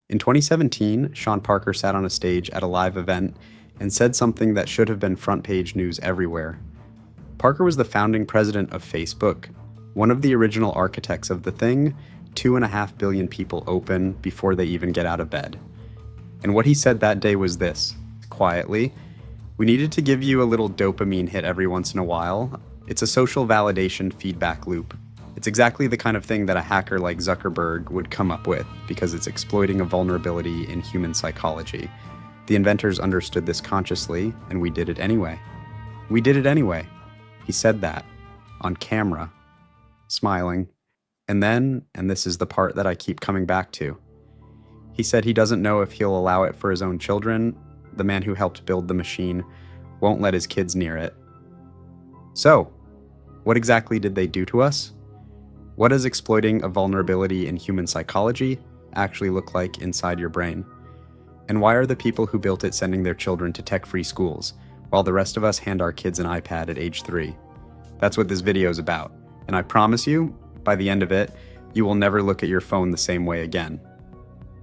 In 2017, Sean Parker sat on a stage at a live event and said something that should have been front page news everywhere. Parker was the founding president of Facebook, one of the original architects of the thing 2.5 billion people open before they even get out of bed. And what he said that day was this, quietly: "We needed to give you a little dopamine hit every once in a while. It's a social validation feedback loop. It's exactly the kind of thing that a hacker like Zuckerberg would come up with because it's exploiting a vulnerability in human psychology. The inventors understood this consciously, and we did it anyway. We did it anyway." He said that, on camera, smiling. And then, and this is the part that I keep coming back to, he said he doesn't know if he'll allow it for his own children. The man who helped build the machine won't let his kids near it. So, what exactly did they do to us? What does exploiting a vulnerability in human psychology actually look like inside your brain? And why are the people who built it sending their children to tech-free schools, while the rest of us hand our kids an iPad at age 3? That's what this video is about. And I promise you, by the end of it, you will never look at your phone the same way again.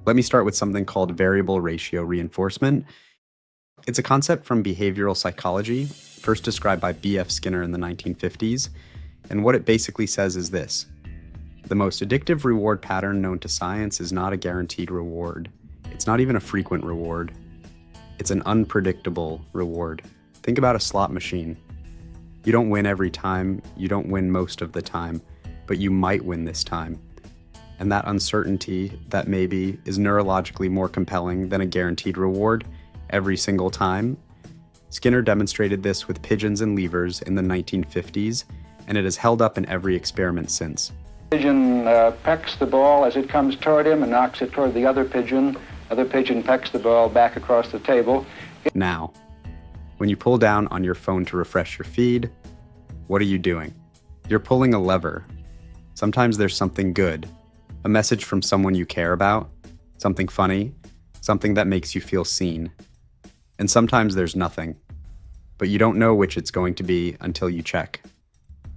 Let me start with something called variable ratio reinforcement. It's a concept from behavioral psychology, first described by B.F. Skinner in the 1950s. And what it basically says is this: the most addictive reward pattern known to science is not a guaranteed reward. It's not even a frequent reward. It's an unpredictable reward. Think about a slot machine. You don't win every time, you don't win most of the time, but you might win this time. And that uncertainty, that maybe, is neurologically more compelling than a guaranteed reward every single time. Skinner demonstrated this with pigeons and levers in the 1950s, and it has held up in every experiment since. Pigeon pecks the ball as it comes toward him and knocks it toward the other pigeon. Other pigeon pecks the ball back across the table. Now, when you pull down on your phone to refresh your feed, what are you doing? You're pulling a lever. Sometimes there's something good, a message from someone you care about, something funny, something that makes you feel seen. And sometimes there's nothing, but you don't know which it's going to be until you check.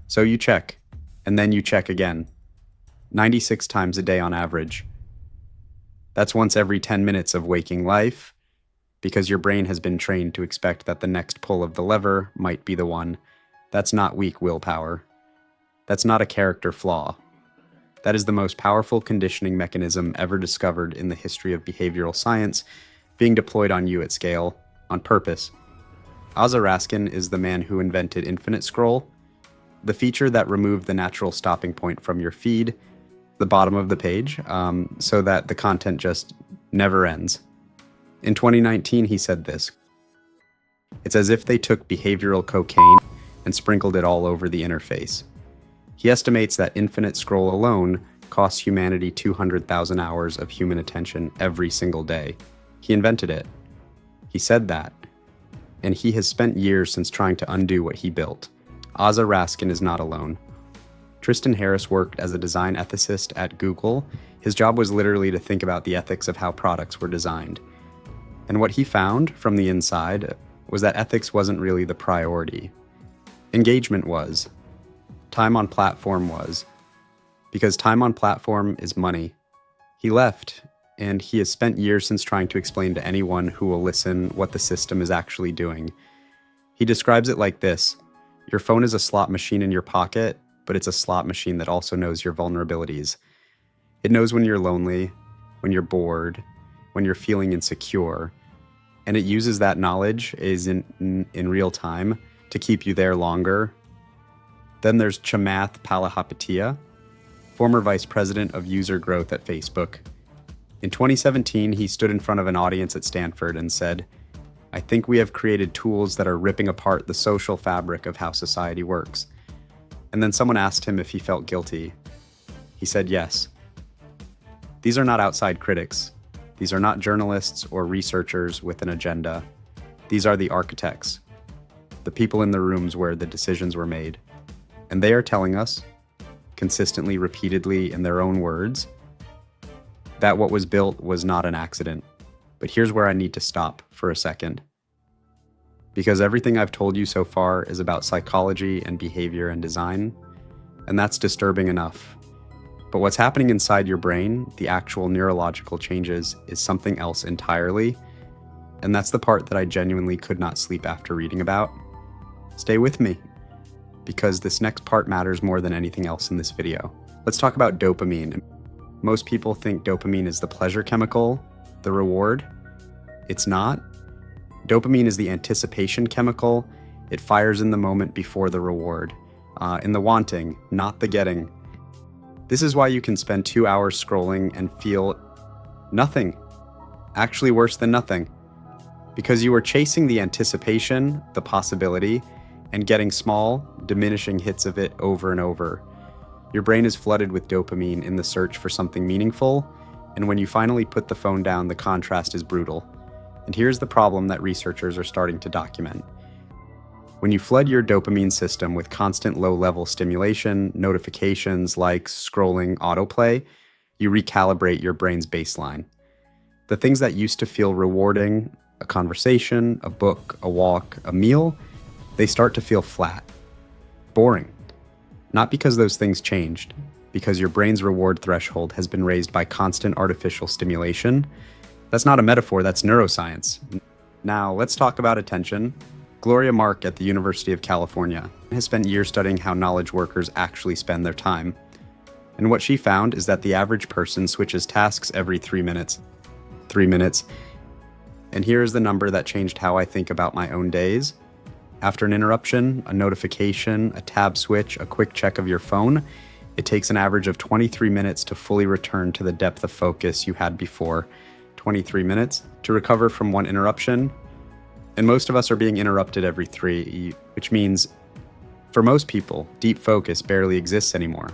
So you check, and then you check again, 96 times a day on average. That's once every 10 minutes of waking life, because your brain has been trained to expect that the next pull of the lever might be the one. That's not weak willpower. That's not a character flaw. That is the most powerful conditioning mechanism ever discovered in the history of behavioral science, being deployed on you at scale, on purpose. Ozzy Raskin is the man who invented infinite scroll, the feature that removed the natural stopping point from your feed, the bottom of the page, so that the content just never ends. In 2019, he said this: "It's as if they took behavioral cocaine and sprinkled it all over the interface." He estimates that infinite scroll alone costs humanity 200,000 hours of human attention every single day. He invented it. He said that. And he has spent years since trying to undo what he built. Ozzy Raskin is not alone. Tristan Harris worked as a design ethicist at Google. His job was literally to think about the ethics of how products were designed. And what he found from the inside was that ethics wasn't really the priority. Engagement was. Time on platform was. Because time on platform is money. He left, and he has spent years since trying to explain to anyone who will listen what the system is actually doing. He describes it like this: your phone is a slot machine in your pocket, but it's a slot machine that also knows your vulnerabilities. It knows when you're lonely, when you're bored, when you're feeling insecure, and it uses that knowledge in real time to keep you there longer. Then there's Chamath Palihapitiya, former vice president of user growth at Facebook. In 2017, he stood in front of an audience at Stanford and said, "I think we have created tools that are ripping apart the social fabric of how society works." And then someone asked him if he felt guilty. He said yes. These are not outside critics. These are not journalists or researchers with an agenda. These are the architects, the people in the rooms where the decisions were made. And they are telling us, consistently, repeatedly, in their own words, that what was built was not an accident. But here's where I need to stop for a second. Because everything I've told you so far is about psychology and behavior and design, and that's disturbing enough. But what's happening inside your brain, the actual neurological changes, is something else entirely. And that's the part that I genuinely could not sleep after reading about. Stay with me, because this next part matters more than anything else in this video. Let's talk about dopamine. Most people think dopamine is the pleasure chemical, the reward. It's not. Dopamine is the anticipation chemical. It fires in the moment before the reward, in the wanting, not the getting. This is why you can spend 2 hours scrolling and feel nothing, actually worse than nothing, because you are chasing the anticipation, the possibility, and getting small, diminishing hits of it over and over. Your brain is flooded with dopamine in the search for something meaningful, and when you finally put the phone down, the contrast is brutal. And here's the problem that researchers are starting to document. When you flood your dopamine system with constant low-level stimulation, notifications, likes, scrolling, autoplay, you recalibrate your brain's baseline. The things that used to feel rewarding, a conversation, a book, a walk, a meal, they start to feel flat, boring. Not because those things changed, because your brain's reward threshold has been raised by constant artificial stimulation. That's not a metaphor, that's neuroscience. Now, let's talk about attention. Gloria Mark at the University of California has spent years studying how knowledge workers actually spend their time. And what she found is that the average person switches tasks every 3 minutes. 3 minutes. And here is the number that changed how I think about my own days. After an interruption, a notification, a tab switch, a quick check of your phone, it takes an average of 23 minutes to fully return to the depth of focus you had before. 23 minutes to recover from one interruption. And most of us are being interrupted every 3, which means for most people, deep focus barely exists anymore.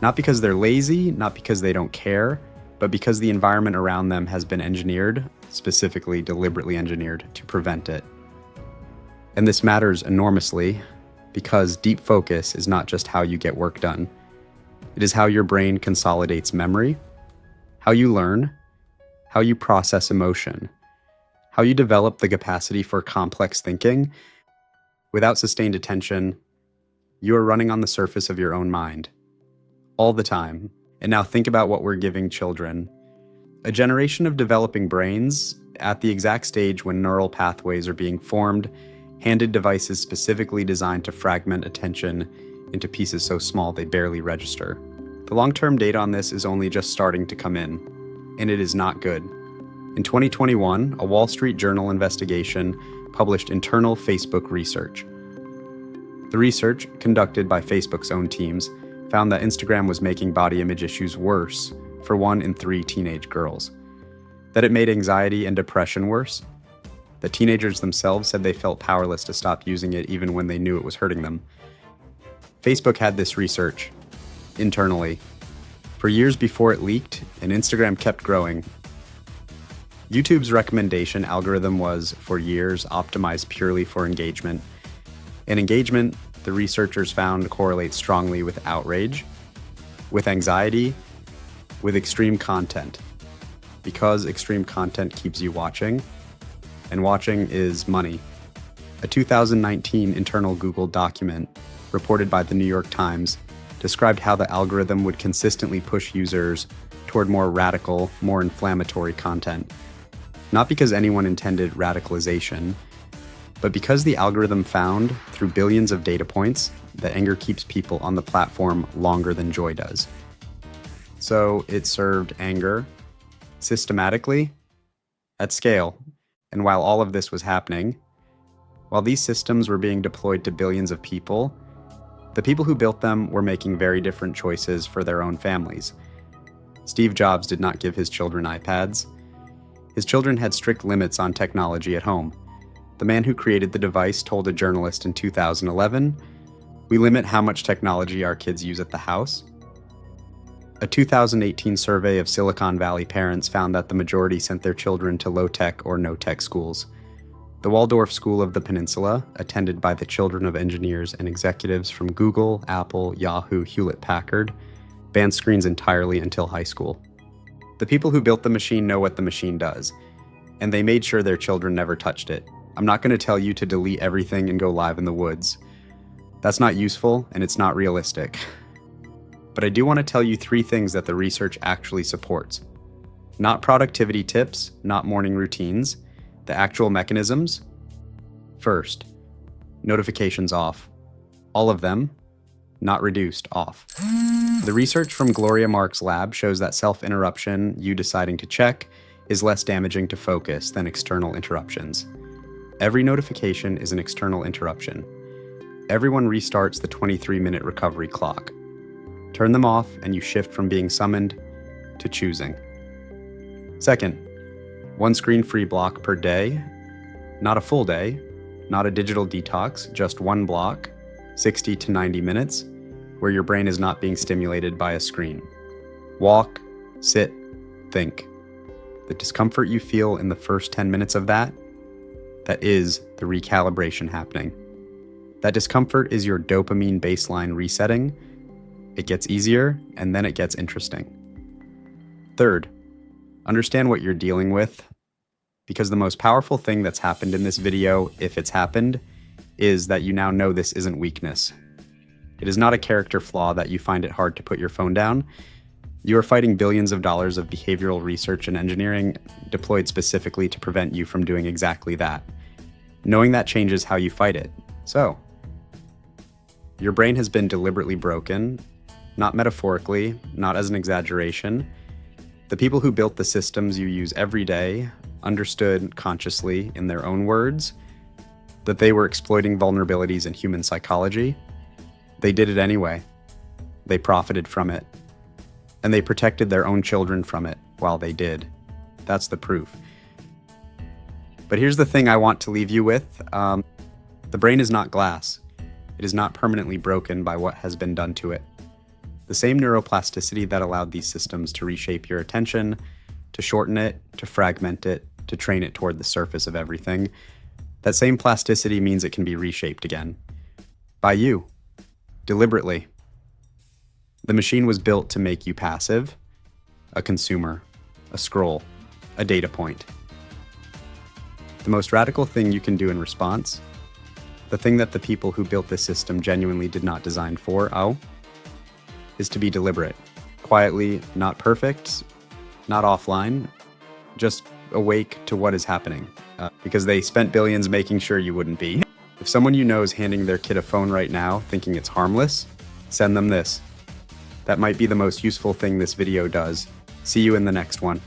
Not because they're lazy, not because they don't care, but because the environment around them has been engineered, specifically deliberately engineered, to prevent it. And this matters enormously because deep focus is not just how you get work done. It is how your brain consolidates memory, how you learn, how you process emotion, how you develop the capacity for complex thinking. Without sustained attention, you are running on the surface of your own mind all the time. And now think about what we're giving children. A generation of developing brains at the exact stage when neural pathways are being formed, handed devices specifically designed to fragment attention into pieces so small they barely register. The long-term data on this is only just starting to come in, and it is not good. In 2021, a Wall Street Journal investigation published internal Facebook research. The research, conducted by Facebook's own teams, found that Instagram was making body image issues worse for 1 in 3 teenage girls, that it made anxiety and depression worse, that teenagers themselves said they felt powerless to stop using it even when they knew it was hurting them. Facebook had this research internally for years before it leaked, and Instagram kept growing. YouTube's recommendation algorithm was, for years, optimized purely for engagement. And engagement, the researchers found, correlates strongly with outrage, with anxiety, with extreme content. Because extreme content keeps you watching, and watching is money. A 2019 internal Google document, reported by the New York Times, described how the algorithm would consistently push users toward more radical, more inflammatory content. Not because anyone intended radicalization, but because the algorithm found, through billions of data points, that anger keeps people on the platform longer than joy does. So it served anger systematically, at scale. And while all of this was happening, while these systems were being deployed to billions of people, the people who built them were making very different choices for their own families. Steve Jobs did not give his children iPads. His children had strict limits on technology at home. The man who created the device told a journalist in 2011, "We limit how much technology our kids use at the house." A 2018 survey of Silicon Valley parents found that the majority sent their children to low-tech or no-tech schools. The Waldorf School of the Peninsula, attended by the children of engineers and executives from Google, Apple, Yahoo, Hewlett-Packard, banned screens entirely until high school. The people who built the machine know what the machine does, and they made sure their children never touched it. I'm not going to tell you to delete everything and go live in the woods. That's not useful, and it's not realistic. But I do want to tell you 3 things that the research actually supports. Not productivity tips, not morning routines, the actual mechanisms. First, notifications off. All of them, not reduced, off. The research from Gloria Mark's lab shows that self-interruption, you deciding to check, is less damaging to focus than external interruptions. Every notification is an external interruption. Everyone restarts the 23-minute recovery clock. Turn them off and you shift from being summoned to choosing. Second, 1 screen-free block per day, not a full day, not a digital detox, just 1 block, 60 to 90 minutes, where your brain is not being stimulated by a screen. Walk, sit, think. The discomfort you feel in the first 10 minutes of that is the recalibration happening. That discomfort is your dopamine baseline resetting. It gets easier, and then it gets interesting. Third, understand what you're dealing with, because the most powerful thing that's happened in this video, if it's happened, is that you now know this isn't weakness. It is not a character flaw that you find it hard to put your phone down. You are fighting billions of dollars of behavioral research and engineering deployed specifically to prevent you from doing exactly that. Knowing that changes how you fight it. So, your brain has been deliberately broken, not metaphorically, not as an exaggeration. The people who built the systems you use every day understood consciously, in their own words, that they were exploiting vulnerabilities in human psychology. They did it anyway. They profited from it. And they protected their own children from it while they did. That's the proof. But here's the thing I want to leave you with. The brain is not glass. It is not permanently broken by what has been done to it. The same neuroplasticity that allowed these systems to reshape your attention, to shorten it, to fragment it, to train it toward the surface of everything, that same plasticity means it can be reshaped again. By you. Deliberately. The machine was built to make you passive, a consumer, a scroll, a data point. The most radical thing you can do in response, the thing that the people who built this system genuinely did not design for, is to be deliberate. Quietly, not perfect, not offline, just awake to what is happening. Because they spent billions making sure you wouldn't be. If someone you know is handing their kid a phone right now, thinking it's harmless, send them this. That might be the most useful thing this video does. See you in the next one.